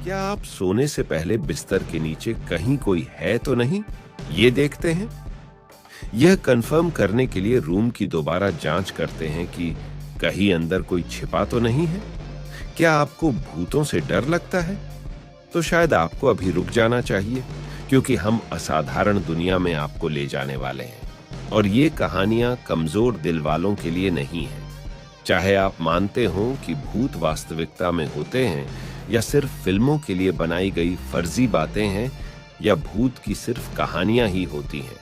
क्या आप सोने से पहले बिस्तर के नीचे कहीं कोई है तो नहीं, ये देखते हैं? यह कंफर्म करने के लिए रूम की दोबारा जांच करते हैं कि कहीं अंदर कोई छिपा तो नहीं है। क्या आपको भूतों से डर लगता है? तो शायद आपको अभी रुक जाना चाहिए, क्योंकि हम असाधारण दुनिया में आपको ले जाने वाले हैं। और ये कहानियां कमजोर दिल वालों के लिए नहीं है। चाहे आप मानते हो कि भूत वास्तविकता में होते हैं या सिर्फ फिल्मों के लिए बनाई गई फर्जी बातें हैं, या भूत की सिर्फ कहानियां ही होती हैं,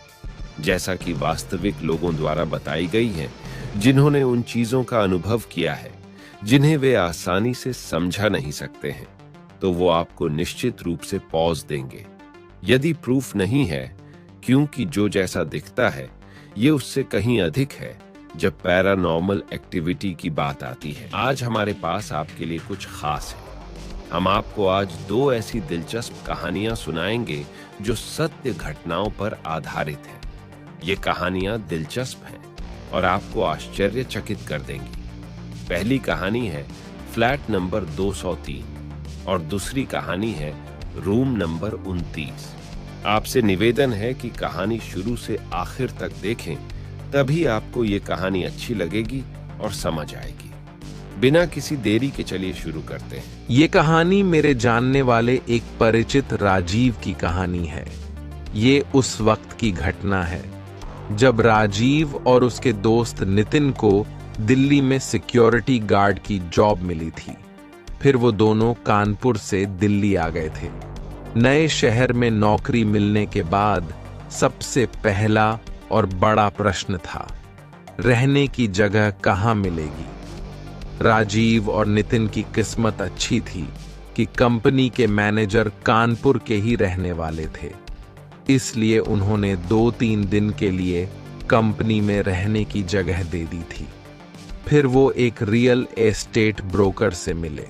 जैसा कि वास्तविक लोगों द्वारा बताई गई हैं, जिन्होंने उन चीजों का अनुभव किया है जिन्हें वे आसानी से समझा नहीं सकते हैं, तो वो आपको निश्चित रूप से पॉज देंगे। यदि प्रूफ नहीं है, क्योंकि जो जैसा दिखता है ये उससे कहीं अधिक है जब पैरानॉर्मल एक्टिविटी की बात आती है। आज हमारे पास आपके लिए कुछ खास है। हम आपको आज 2 ऐसी दिलचस्प कहानियां सुनाएंगे जो सत्य घटनाओं पर आधारित हैं। ये कहानियां दिलचस्प हैं और आपको आश्चर्यचकित कर देंगी। पहली कहानी है फ्लैट नंबर 203 और दूसरी कहानी है रूम नंबर 29। आपसे निवेदन है कि कहानी शुरू से आखिर तक देखें, तभी आपको ये कहानी अच्छी लगेगी और समझ आएगी। बिना किसी देरी के चलिए शुरू करते हैं। ये कहानी मेरे जानने वाले एक परिचित राजीव की कहानी है। ये उस वक्त की घटना है जब राजीव और उसके दोस्त नितिन को दिल्ली में सिक्योरिटी गार्ड की जॉब मिली थी। फिर वो दोनों कानपुर से दिल्ली आ गए थे। नए शहर में नौकरी मिलने के बाद सबसे पहला और बड़ा प्रश्न था, रहने की जगह कहाँ मिलेगी। राजीव और नितिन की किस्मत अच्छी थी कि कंपनी के मैनेजर कानपुर के ही रहने वाले थे, इसलिए उन्होंने 2-3 दिन के लिए कंपनी में रहने की जगह दे दी थी। फिर वो एक रियल एस्टेट ब्रोकर से मिले।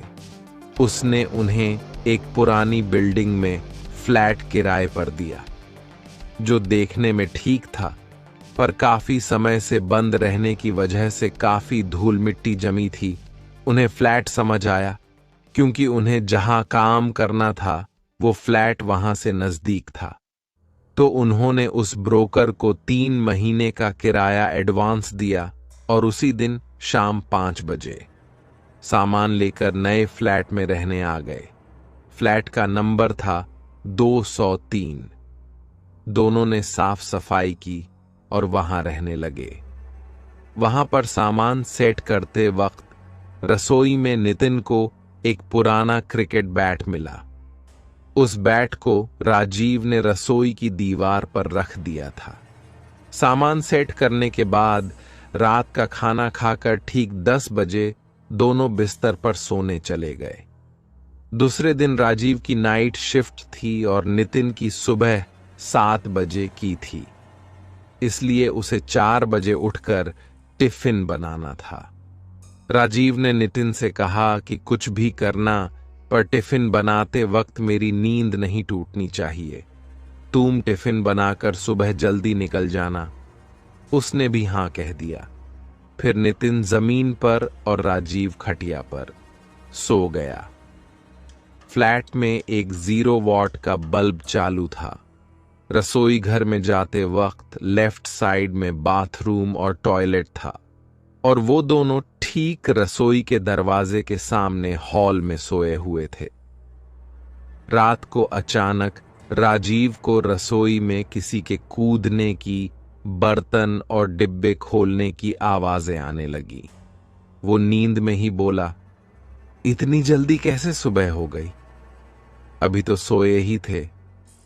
उसने उन्हें एक पुरानी बिल्डिंग में फ्लैट किराए पर दिया, जो देखने में ठीक था, पर काफी समय से बंद रहने की वजह से काफी धूल मिट्टी जमी थी। उन्हें फ्लैट समझ आया, क्योंकि उन्हें जहां काम करना था वो फ्लैट वहां से नजदीक था। तो उन्होंने उस ब्रोकर को 3 महीने का किराया एडवांस दिया और उसी दिन शाम 5 बजे सामान लेकर नए फ्लैट में रहने आ गए। फ्लैट का नंबर था 203। दोनों ने साफ सफाई की और वहां रहने लगे। वहां पर सामान सेट करते वक्त रसोई में नितिन को एक पुराना क्रिकेट बैट मिला। उस बैट को राजीव ने रसोई की दीवार पर रख दिया था। सामान सेट करने के बाद रात का खाना खाकर ठीक 10 बजे दोनों बिस्तर पर सोने चले गए। दूसरे दिन राजीव की नाइट शिफ्ट थी और नितिन की सुबह 7 बजे की थी, इसलिए उसे 4 बजे उठकर टिफिन बनाना था। राजीव ने नितिन से कहा कि कुछ भी करना, पर टिफिन बनाते वक्त मेरी नींद नहीं टूटनी चाहिए। तुम टिफिन बनाकर सुबह जल्दी निकल जाना। उसने भी हां कह दिया। फिर नितिन जमीन पर और राजीव खटिया पर सो गया। फ्लैट में एक 0 वॉट का बल्ब चालू था। रसोई घर में जाते वक्त लेफ्ट साइड में बाथरूम और टॉयलेट था, और वो दोनों ठीक रसोई के दरवाजे के सामने हॉल में सोए हुए थे। रात को अचानक राजीव को रसोई में किसी के कूदने की, बर्तन और डिब्बे खोलने की आवाजें आने लगी। वो नींद में ही बोला, इतनी जल्दी कैसे सुबह हो गई? अभी तो सोए ही थे।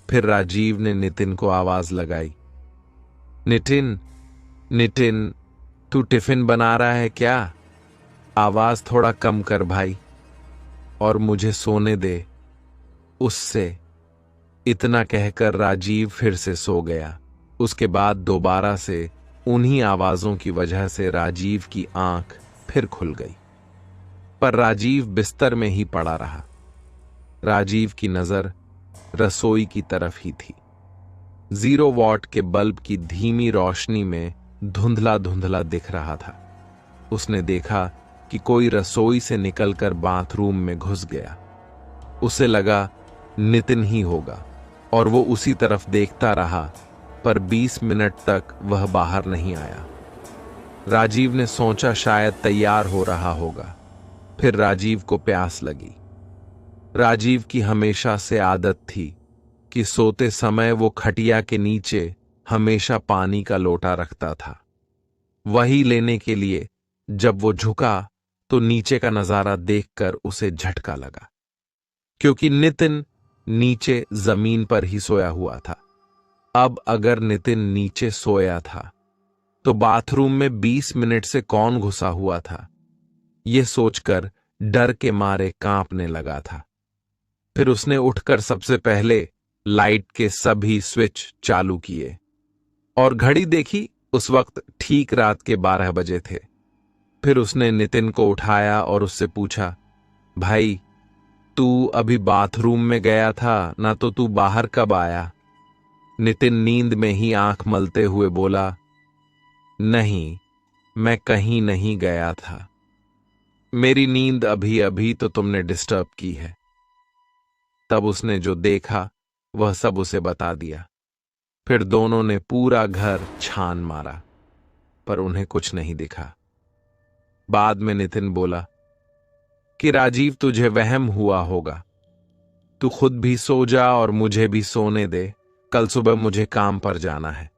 फिर राजीव ने नितिन को आवाज लगाई, नितिन, नितिन, तू टिफिन बना रहा है क्या? आवाज थोड़ा कम कर भाई, और मुझे सोने दे उससे। इतना कहकर राजीव फिर से सो गया। उसके बाद दोबारा से उन्हीं आवाजों की वजह से राजीव की आंख फिर खुल गई, पर राजीव बिस्तर में ही पड़ा रहा। राजीव की नजर रसोई की तरफ ही थी। 0 वॉट के बल्ब की धीमी रोशनी में धुंधला धुंधला दिख रहा था। उसने देखा कि कोई रसोई से निकलकर बाथरूम में घुस गया। उसे लगा नितिन ही होगा और वो उसी तरफ देखता रहा, पर 20 मिनट तक वह बाहर नहीं आया। राजीव ने सोचा शायद तैयार हो रहा होगा। फिर राजीव को प्यास लगी। राजीव की हमेशा से आदत थी कि सोते समय वो खटिया के नीचे हमेशा पानी का लोटा रखता था। वही लेने के लिए जब वो झुका तो नीचे का नजारा देखकर उसे झटका लगा, क्योंकि नितिन नीचे जमीन पर ही सोया हुआ था। अब अगर नितिन नीचे सोया था तो बाथरूम में 20 मिनट से कौन घुसा हुआ था? यह सोचकर डर के मारे कांपने लगा था। फिर उसने उठकर सबसे पहले लाइट के सभी स्विच चालू किए और घड़ी देखी। उस वक्त ठीक रात के 12 बजे थे। फिर उसने नितिन को उठाया और उससे पूछा, भाई तू अभी बाथरूम में गया था ना, तो तू बाहर कब आया? नितिन नींद में ही आंख मलते हुए बोला, नहीं, मैं कहीं नहीं गया था। मेरी नींद अभी अभी तो तुमने डिस्टर्ब की है। तब उसने जो देखा वह सब उसे बता दिया। फिर दोनों ने पूरा घर छान मारा, पर उन्हें कुछ नहीं दिखा। बाद में नितिन बोला कि राजीव तुझे वहम हुआ होगा, तू खुद भी सो जा और मुझे भी सोने दे, कल सुबह मुझे काम पर जाना है।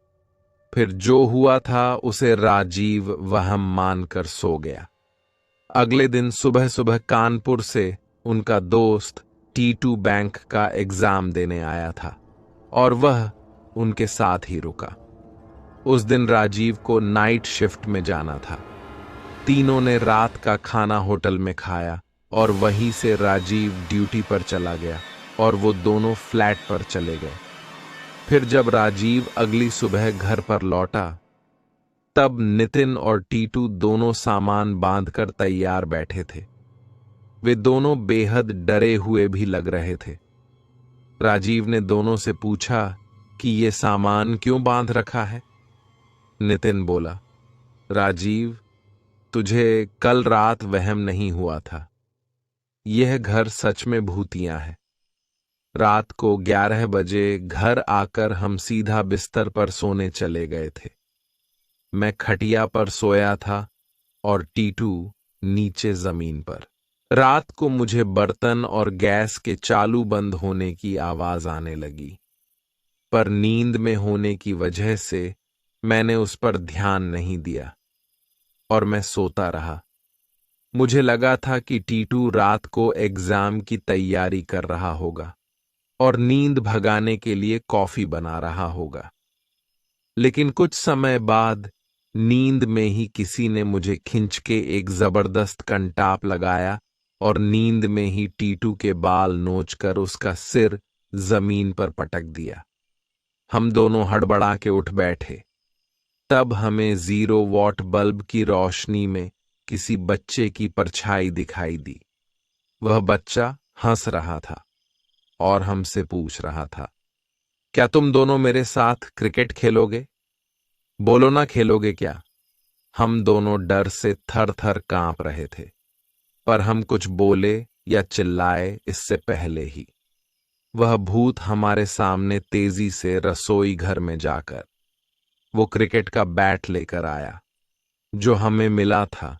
फिर जो हुआ था उसे राजीव वहम मानकर सो गया। अगले दिन सुबह सुबह कानपुर से उनका दोस्त T2 बैंक का एग्जाम देने आया था और वह उनके साथ ही रुका। उस दिन राजीव को नाइट शिफ्ट में जाना था। तीनों ने रात का खाना होटल में खाया और वहीं से राजीव ड्यूटी पर चला गया और वो दोनों फ्लैट पर चले गए। फिर जब राजीव अगली सुबह घर पर लौटा तब नितिन और T2 दोनों सामान बांधकर तैयार बैठे थे। वे दोनों बेहद डरे हुए भी लग रहे थे। राजीव ने दोनों से पूछा कि ये सामान क्यों बांध रखा है? नितिन बोला, राजीव तुझे कल रात वहम नहीं हुआ था। यह घर सच में भूतिया है। रात को 11 बजे घर आकर हम सीधा बिस्तर पर सोने चले गए थे। मैं खटिया पर सोया था और T2 नीचे जमीन पर। रात को मुझे बर्तन और गैस के चालू बंद होने की आवाज आने लगी, पर नींद में होने की वजह से मैंने उस पर ध्यान नहीं दिया और मैं सोता रहा। मुझे लगा था कि T2 रात को एग्जाम की तैयारी कर रहा होगा और नींद भगाने के लिए कॉफी बना रहा होगा। लेकिन कुछ समय बाद नींद में ही किसी ने मुझे खींच के एक जबरदस्त कंटाप लगाया और नींद में ही T2 के बाल नोचकर उसका सिर जमीन पर पटक दिया। हम दोनों हड़बड़ा के उठ बैठे। तब हमें 0 वॉट बल्ब की रोशनी में किसी बच्चे की परछाई दिखाई दी। वह बच्चा हंस रहा था और हमसे पूछ रहा था, क्या तुम दोनों मेरे साथ क्रिकेट खेलोगे? बोलो ना, खेलोगे क्या? हम दोनों डर से थर थर कांप रहे थे, पर हम कुछ बोले या चिल्लाए इससे पहले ही वह भूत हमारे सामने तेजी से रसोई घर में जाकर वो क्रिकेट का बैट लेकर आया जो हमें मिला था।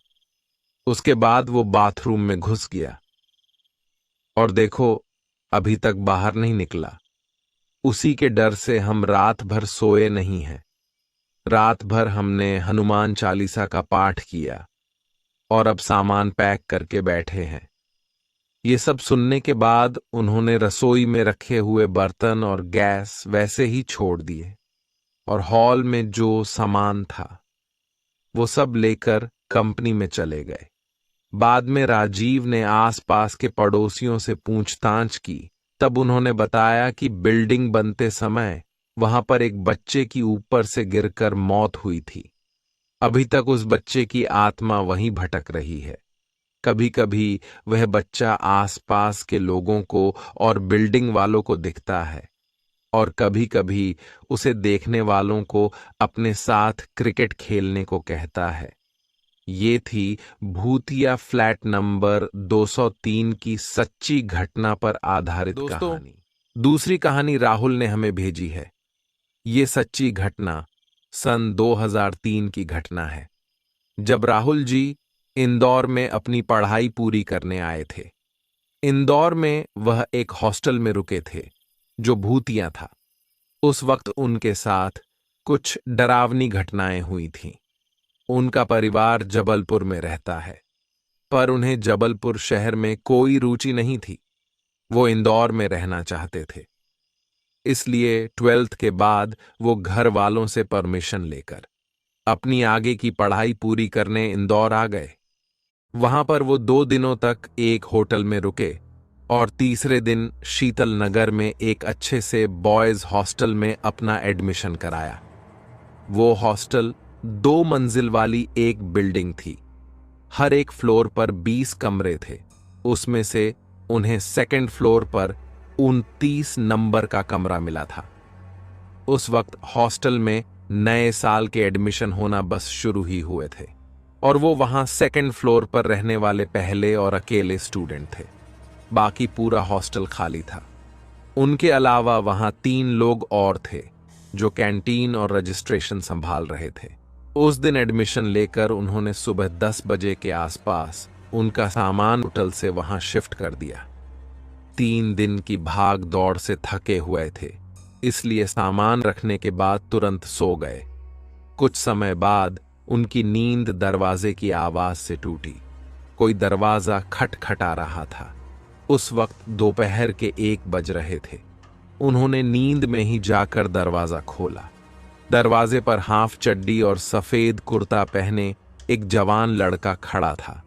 उसके बाद वो बाथरूम में घुस गया और देखो अभी तक बाहर नहीं निकला। उसी के डर से हम रात भर सोए नहीं हैं। रात भर हमने हनुमान चालीसा का पाठ किया और अब सामान पैक करके बैठे हैं। ये सब सुनने के बाद उन्होंने रसोई में रखे हुए बर्तन और गैस वैसे ही छोड़ दिए और हॉल में जो सामान था वो सब लेकर कंपनी में चले गए। बाद में राजीव ने आसपास के पड़ोसियों से पूछताछ की, तब उन्होंने बताया कि बिल्डिंग बनते समय वहां पर एक बच्चे की ऊपर से गिरकर मौत हुई थी। अभी तक उस बच्चे की आत्मा वहीं भटक रही है। कभी कभी वह बच्चा आसपास के लोगों को और बिल्डिंग वालों को दिखता है और कभी कभी उसे देखने वालों को अपने साथ क्रिकेट खेलने को कहता है। ये थी भूतिया फ्लैट नंबर 203 की सच्ची घटना पर आधारित कहानी। दूसरी कहानी राहुल ने हमें भेजी है। ये सच्ची घटना सन 2003 की घटना है, जब राहुल जी इंदौर में अपनी पढ़ाई पूरी करने आए थे। इंदौर में वह एक हॉस्टल में रुके थे जो भूतिया था। उस वक्त उनके साथ कुछ डरावनी घटनाएं हुई थीं। उनका परिवार जबलपुर में रहता है, पर उन्हें जबलपुर शहर में कोई रुचि नहीं थी। वो इंदौर में रहना चाहते थे। इसलिए 12th के बाद वो घर वालों से परमिशन लेकर अपनी आगे की पढ़ाई पूरी करने इंदौर आ गए। वहां पर वो 2 दिनों तक एक होटल में रुके और तीसरे दिन शीतल नगर में एक अच्छे से बॉयज हॉस्टल में अपना एडमिशन कराया। वो हॉस्टल 2 मंजिल वाली एक बिल्डिंग थी। हर एक फ्लोर पर 20 कमरे थे। उसमें से उन्हें सेकंड फ्लोर पर 29 नंबर का कमरा मिला था। उस वक्त हॉस्टल में नए साल के एडमिशन होना बस शुरू ही हुए थे और वो वहां सेकंड फ्लोर पर रहने वाले पहले और अकेले स्टूडेंट थे। बाकी पूरा हॉस्टल खाली था। उनके अलावा वहां 3 लोग और थे जो कैंटीन और रजिस्ट्रेशन संभाल रहे थे। उस दिन एडमिशन लेकर उन्होंने सुबह 10 बजे के आसपास उनका सामान होटल से वहां शिफ्ट कर दिया। 3 दिन की भाग दौड़ से थके हुए थे, इसलिए सामान रखने के बाद तुरंत सो गए। कुछ समय बाद उनकी नींद दरवाजे की आवाज से टूटी। कोई दरवाजा खटखटा रहा था। उस वक्त दोपहर के 1 बज रहे थे। उन्होंने नींद में ही जाकर दरवाजा खोला। दरवाजे पर हाफ चड्डी और सफेद कुर्ता पहने एक जवान लड़का खड़ा था।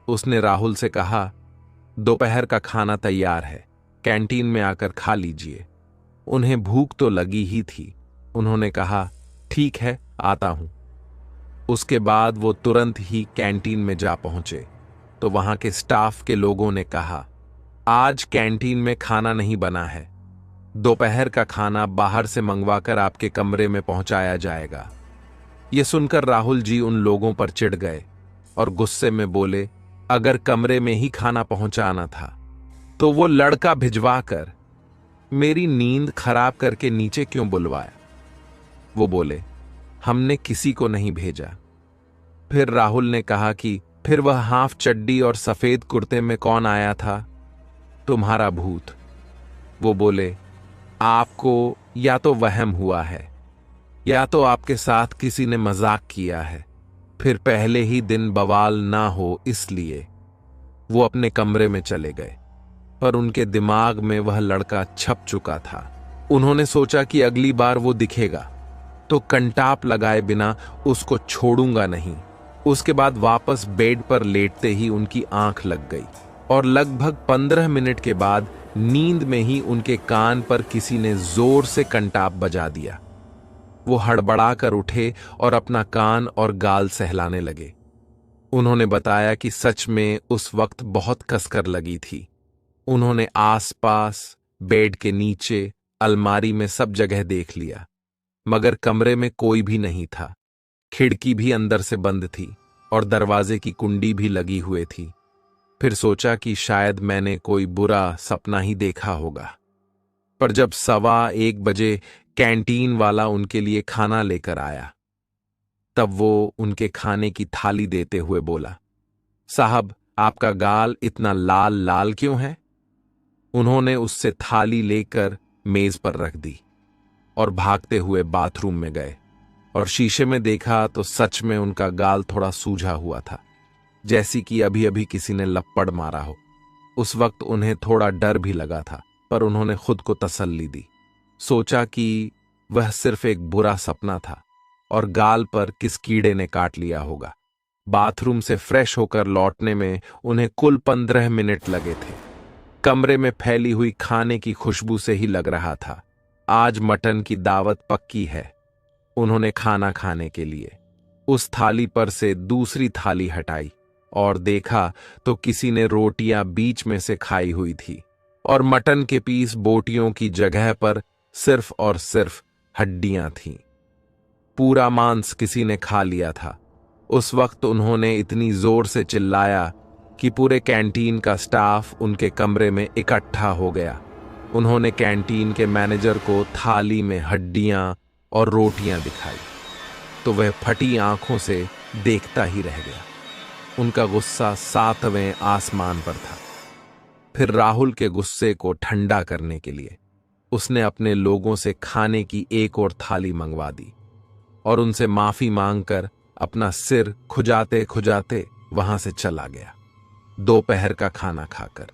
उसने राहुल से कहा, दोपहर का खाना तैयार है, कैंटीन में आकर खा लीजिए। उन्हें भूख तो लगी ही थी। उन्होंने कहा, ठीक है, आता हूं। उसके बाद वो तुरंत ही कैंटीन में जा पहुंचे तो वहां के स्टाफ के लोगों ने कहा, आज कैंटीन में खाना नहीं बना है, दोपहर का खाना बाहर से मंगवाकर आपके कमरे में पहुंचाया जाएगा। ये सुनकर राहुल जी उन लोगों पर चिढ़ गए और गुस्से में बोले, अगर कमरे में ही खाना पहुंचाना था तो वो लड़का भिजवाकर मेरी नींद खराब करके नीचे क्यों बुलवाया? वो बोले, हमने किसी को नहीं भेजा। फिर राहुल ने कहा कि फिर वह हाफ चड्डी और सफेद कुर्ते में कौन आया था? तुम्हारा भूत। वो बोले, आपको या तो वहम हुआ है या तो आपके साथ किसी ने मजाक किया है। फिर पहले ही दिन बवाल ना हो इसलिए वो अपने कमरे में चले गए, पर उनके दिमाग में वह लड़का छप चुका था। उन्होंने सोचा कि अगली बार वो दिखेगा तो कंटाप लगाए बिना उसको छोड़ूंगा नहीं। उसके बाद वापस बेड पर लेटते ही उनकी आंख लग गई और लगभग 15 मिनट के बाद नींद में ही उनके कान पर किसी ने जोर से कंटाप बजा दिया। वो हड़बड़ा कर उठे और अपना कान और गाल सहलाने लगे। उन्होंने बताया कि सच में उस वक्त बहुत कसकर लगी थी। उन्होंने आसपास, बेड के नीचे, अलमारी में सब जगह देख लिया, मगर कमरे में कोई भी नहीं था। खिड़की भी अंदर से बंद थी और दरवाजे की कुंडी भी लगी हुई थी। फिर सोचा कि शायद मैंने कोई बुरा सपना ही देखा होगा। पर जब 1:15 बजे कैंटीन वाला उनके लिए खाना लेकर आया, तब वो उनके खाने की थाली देते हुए बोला, साहब, आपका गाल इतना लाल लाल क्यों है? उन्होंने उससे थाली लेकर मेज पर रख दी और भागते हुए बाथरूम में गए और शीशे में देखा तो सच में उनका गाल थोड़ा सूझा हुआ था, जैसी कि अभी अभी किसी ने लपड़ मारा हो। उस वक्त उन्हें थोड़ा डर भी लगा था, पर उन्होंने खुद को तसल्ली दी। सोचा कि वह सिर्फ एक बुरा सपना था और गाल पर किस कीड़े ने काट लिया होगा। बाथरूम से फ्रेश होकर लौटने में उन्हें कुल 15 मिनट लगे थे। कमरे में फैली हुई खाने की खुशबू से ही लग रहा था आज मटन की दावत पक्की है। उन्होंने खाना खाने के लिए उस थाली पर से दूसरी थाली हटाई और देखा तो किसी ने रोटियां बीच में से खाई हुई थी और मटन के पीस बोटियों की जगह पर सिर्फ और सिर्फ हड्डियां थीं। पूरा मांस किसी ने खा लिया था उस वक्त उन्होंने इतनी जोर से चिल्लाया कि पूरे कैंटीन का स्टाफ उनके कमरे में इकट्ठा हो गया। उन्होंने कैंटीन के मैनेजर को थाली में हड्डियां और रोटियां दिखाई तो वह फटी आंखों से देखता ही रह गया। उनका गुस्सा 7वें आसमान पर था। फिर राहुल के गुस्से को ठंडा करने के लिए उसने अपने लोगों से खाने की एक और थाली मंगवा दी और उनसे माफी मांगकर अपना सिर खुजाते खुजाते वहां से चला गया। दोपहर का खाना खाकर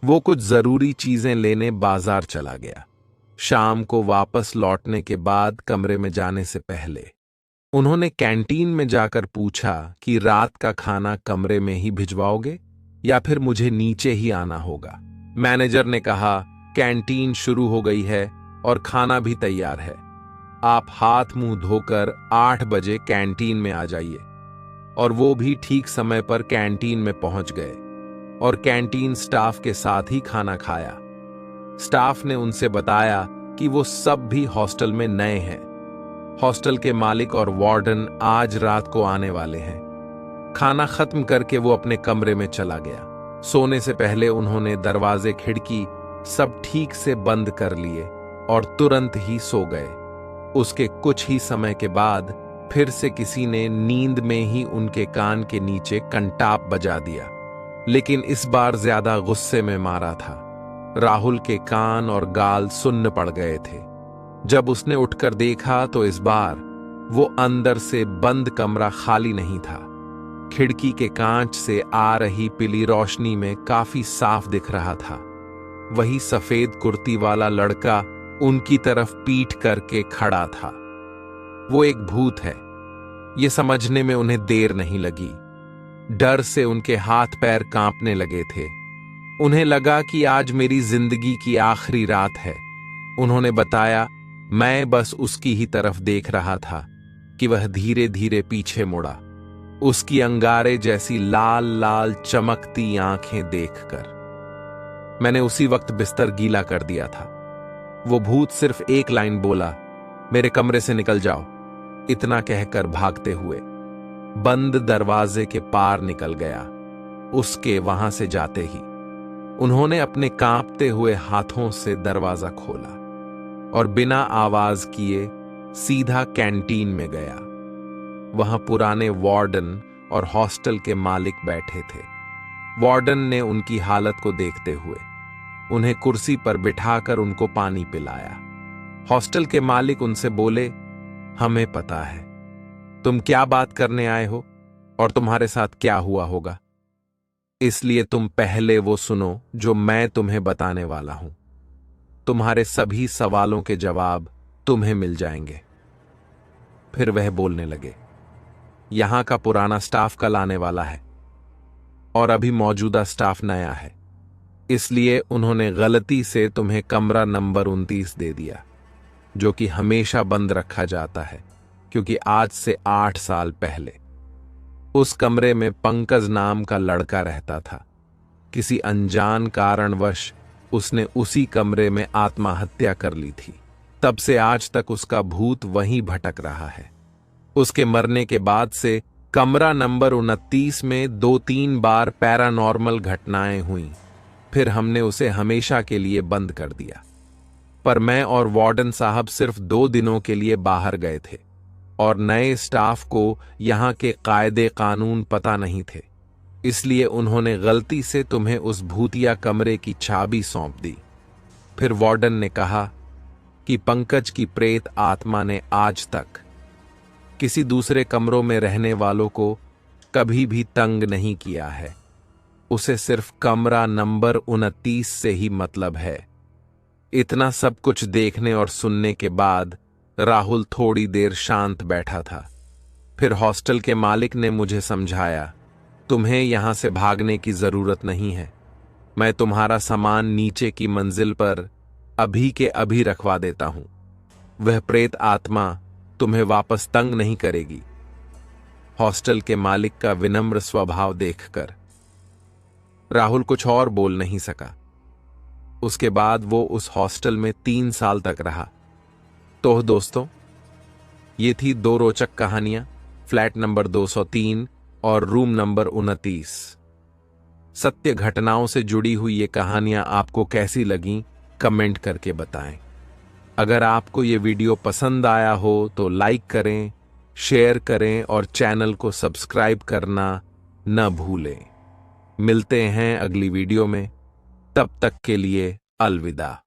वो कुछ जरूरी चीजें लेने बाजार चला गया। शाम को वापस लौटने के बाद कमरे में जाने से पहले उन्होंने कैंटीन में जाकर पूछा कि रात का खाना कमरे में ही भिजवाओगे या फिर मुझे नीचे ही आना होगा। मैनेजर ने कहा, कैंटीन शुरू हो गई है और खाना भी तैयार है। आप हाथ मुंह धोकर 8 बजे कैंटीन में आ जाइए। और वो भी ठीक समय पर कैंटीन में पहुंच गए और कैंटीन स्टाफ के साथ ही खाना खाया। स्टाफ ने उनसे बताया कि वो सब भी हॉस्टल में नए हैं। हॉस्टल के मालिक और वार्डन आज रात को आने वाले हैं। खाना खत्म करके वो अपने कमरे में चला गया। सोने से पहले उन्होंने दरवाजे खिड़की सब ठीक से बंद कर लिए और तुरंत ही सो गए। उसके कुछ ही समय के बाद फिर से किसी ने नींद में ही उनके कान के नीचे कंटाप बजा दिया, लेकिन इस बार ज्यादा गुस्से में मारा था। राहुल के कान और गाल सुन्न पड़ गए थे। जब उसने उठकर देखा तो इस बार वो अंदर से बंद कमरा खाली नहीं था। खिड़की के कांच से आ रही पीली रोशनी में काफी साफ दिख रहा था। वही सफेद कुर्ती वाला लड़का उनकी तरफ पीठ करके खड़ा था। वो एक भूत है, ये समझने में उन्हें देर नहीं लगी। डर से उनके हाथ पैर कांपने लगे थे। उन्हें लगा कि आज मेरी जिंदगी की आखिरी रात है। उन्होंने बताया, मैं बस उसकी ही तरफ देख रहा था कि वह धीरे धीरे पीछे मुड़ा, उसकी अंगारे जैसी लाल लाल चमकती आंखें देखकर। मैंने उसी वक्त बिस्तर गीला कर दिया था। वो भूत सिर्फ एक लाइन बोला, मेरे कमरे से निकल जाओ। इतना कहकर भागते हुए बंद दरवाजे के पार निकल गया। उसके वहां से जाते ही उन्होंने अपने कांपते हुए हाथों से दरवाजा खोला और बिना आवाज किए सीधा कैंटीन में गया। वहां पुराने वार्डन और हॉस्टल के मालिक बैठे थे। वार्डन ने उनकी हालत को देखते हुए उन्हें कुर्सी पर बिठाकर उनको पानी पिलाया। हॉस्टल के मालिक उनसे बोले, हमें पता है तुम क्या बात करने आए हो और तुम्हारे साथ क्या हुआ होगा, इसलिए तुम पहले वो सुनो जो मैं तुम्हें बताने वाला हूं। तुम्हारे सभी सवालों के जवाब तुम्हें मिल जाएंगे। फिर वह बोलने लगे, यहां का पुराना स्टाफ कल आने वाला है और अभी मौजूदा स्टाफ नया है, इसलिए उन्होंने गलती से तुम्हें कमरा नंबर 29 दे दिया, जो कि हमेशा बंद रखा जाता है, क्योंकि आज से 8 साल पहले उस कमरे में पंकज नाम का लड़का रहता था। किसी अनजान कारणवश उसने उसी कमरे में आत्महत्या कर ली थी। तब से आज तक उसका भूत वहीं भटक रहा है। उसके मरने के बाद से कमरा नंबर 29 में 2-3 बार पैरानॉर्मल घटनाएं हुई। फिर हमने उसे हमेशा के लिए बंद कर दिया। पर मैं और वार्डन साहब सिर्फ 2 दिनों के लिए बाहर गए थे और नए स्टाफ को यहाँ के कायदे कानून पता नहीं थे, इसलिए उन्होंने गलती से तुम्हें उस भूतिया कमरे की चाबी सौंप दी। फिर वार्डन ने कहा कि पंकज की प्रेत आत्मा ने आज तक किसी दूसरे कमरों में रहने वालों को कभी भी तंग नहीं किया है। उसे सिर्फ कमरा नंबर 29 से ही मतलब है। इतना सब कुछ देखने और सुनने के बाद राहुल थोड़ी देर शांत बैठा था। फिर हॉस्टल के मालिक ने मुझे समझाया, तुम्हें यहां से भागने की जरूरत नहीं है। मैं तुम्हारा सामान नीचे की मंजिल पर अभी के अभी रखवा देता हूं। वह प्रेत आत्मा तुम्हें वापस तंग नहीं करेगी। हॉस्टल के मालिक का विनम्र स्वभाव देखकर राहुल कुछ और बोल नहीं सका। उसके बाद वो उस हॉस्टल में 3 साल तक रहा। तो दोस्तों, ये थी 2 रोचक कहानियां फ्लैट नंबर 203 और रूम नंबर 29। सत्य घटनाओं से जुड़ी हुई ये कहानियां आपको कैसी लगीं, कमेंट करके बताएं। अगर आपको ये वीडियो पसंद आया हो तो लाइक करें, शेयर करें और चैनल को सब्सक्राइब करना न भूलें। मिलते हैं अगली वीडियो में, तब तक के लिए अलविदा।